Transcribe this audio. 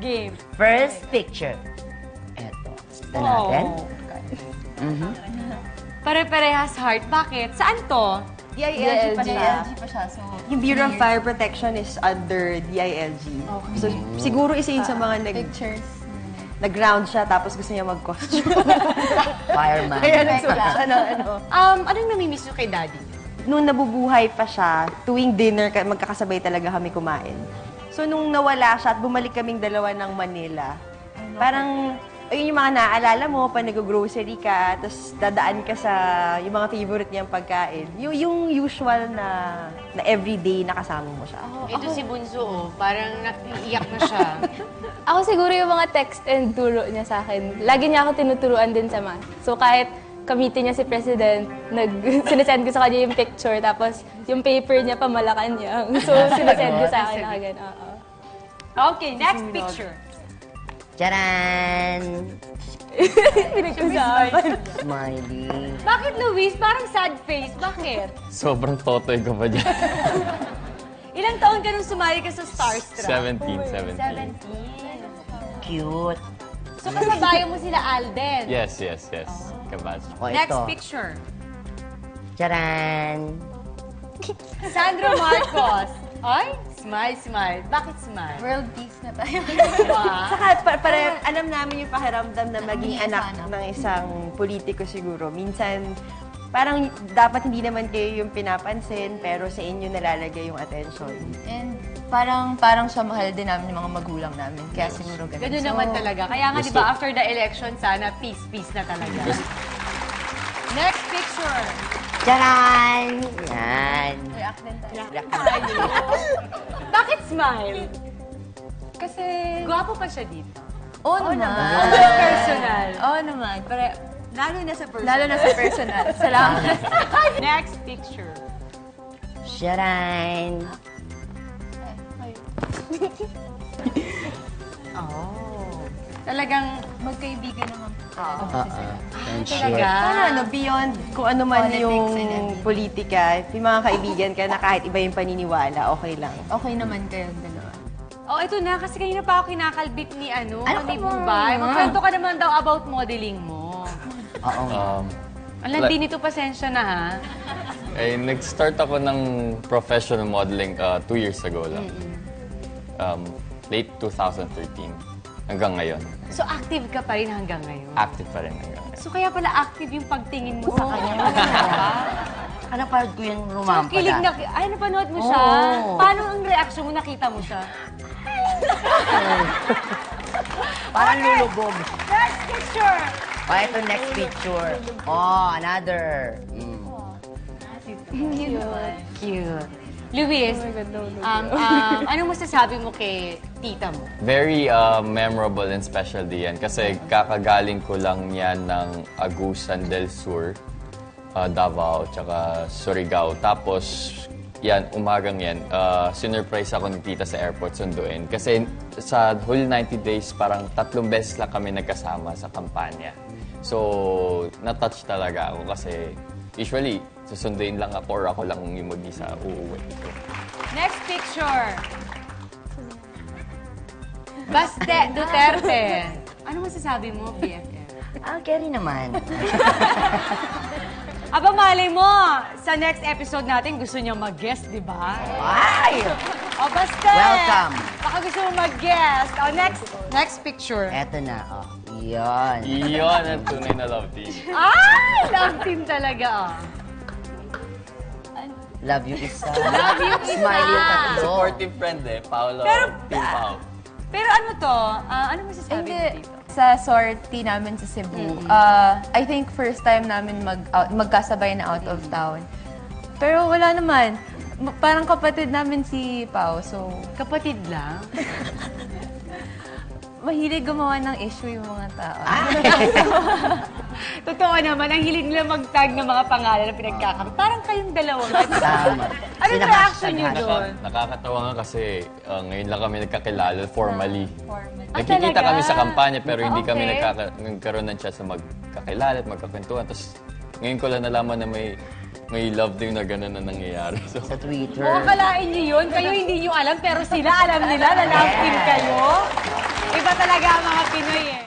game. First picture. Eto. Ito natin. Pare-parehas heart. Bakit? Saan to? DILG pa siya. So, Yung Bureau of Fire Protection is under DILG. Okay. So, siguro isa yun sa mga pictures. nag-ground siya tapos gusto niya mag-costume. Fireman. Kaya nagsulat siya ng ano. Anong namimiss nyo kay daddy? Nung nabubuhay pa siya, tuwing dinner, magkakasabay talaga kami kumain. So, nung nawala siya at bumalik kaming dalawa ng Manila, parang, ayun yung mga naaalala mo, pa nag-grocery ka, tapos dadaan ka sa yung mga favorite niyang pagkain. Yung usual na everyday na kasama mo siya. Ito si Bunso, parang naiiyak na siya. Ako siguro yung mga text and turo niya sa akin. Lagi niya ako tinuturuan din sa math. So kahit kamitin niya si President, sinesend ko sa kanya yung picture, tapos yung paper niya pa Malacanang. So sinesend ko sa akin na agad. Okay, next picture. Charan! Pinagkusapan. Smiley. Bakit, Luis? Parang sad face. Bakit? Sobrang totoy ko pa dyan. Ilang taon ka nung sumali ka sa Starstruck? 17. 17. Cute. So, kasabayan mo sila Alden. Yes. Kabas. O, Next ito. picture. Charan! Sandro Marcos. Ay, smile. Bakit smile? World peace na tayo. Saka, alam namin yung pakiramdam na maging anak ng isang politiko siguro. Minsan, parang dapat hindi naman kayo yung pinapansin, pero sa inyo nalalagay yung attention. And parang siya mahal din namin yung mga magulang namin. Kaya siguro ganun. Ganun naman talaga. Kaya nga, di ba, after the election, sana peace na talaga. Next picture. Charan! Yan. React din tayo. Bakit smile? Kasi, Gwapo pa siya dito. oo naman. Personal. Oo naman. Lalo na sa personal. Lalo na sa personal. Salamat. Next picture. Charan! Talagang Magkaibigan naman. Friendship. Sana, beyond kung ano man Politics yung and everything. politika, yung mga kaibigan ka na kahit iba yung paniniwala, okay lang. Okay naman kayong dalawa. Oh, ito na. Kasi kanina pa ako kinakalbit ni Ano ni ka ba? Bubay. Magkwento ka naman daw about modeling mo. Oo. Ang landi nito, pasensya na ha. Nag-start ako ng professional modeling 2 years ago lang. Late 2013. Hanggang ngayon. So, active ka pa rin hanggang ngayon? Active pa rin hanggang ngayon. So, kaya pala active yung pagtingin mo sa kanya. Napanood ko yung So, rumampa kilig na... Ay, napanood mo siya? Oo. Paano ang reaction mo? Nakita mo siya? Parang lulubog. Next picture! O, ito next picture. Oh, another. Cute. Luis, anong masasabi mo kay tita mo? Very memorable and special din yan. Kasi kakagaling ko lang yan ng Agusan del Sur, Davao, tsaka Surigao. Tapos, yan, umagang yan, sinurprise ako ni tita sa airport sunduin. Kasi sa whole 90 days, parang 3 beses lang kami nagkasama sa kampanya. So, na-touch talaga ako kasi usually, susunduin lang ako or ako lang yung mag-isa uuwi. So, Next picture. Baste Duterte. Ano masasabi mo, BFF? Carry naman. Aba, malay mo, sa next episode natin, gusto niya mag-guest, di ba? Ay! O, Baste! Welcome. Baka gusto mo mag-guest. O, next picture. Eto na, oh. Yan. iyon ang tunay na love team. Ay! Love team talaga, oh. Love you, isa. Love you, isa. Smiley yung tatlo. Supportive friend Paolo, Team Pao. Pero ano to? Ano masasabi mo dito? Sa sortie namin sa Cebu, I think first time namin magkasabay na out of town. Pero wala naman. Parang kapatid namin si Pao, so Kapatid lang? mahilig gumawa ng issue yung mga tao. Totoo naman, ang hilig nila mag-tag ng mga pangalan na pinagkakamit. Parang kayong dalawa. Tama. Anong reaction niyo doon? Nakakatawa nga kasi ngayon lang kami nagkakilala formally. Ah, Nakikita talaga? kami sa kampanya pero hindi kami Okay. nagkaroon ng chance sa magkakilala at magkakwentuhan. Tapos ngayon ko lang nalaman na may love team na gano'n na nangyayari. So, Sa Twitter. Kung akalain niyo yun, kayo hindi niyo alam, pero sila alam nila na love team kayo. talaga ang mga Pinoy eh.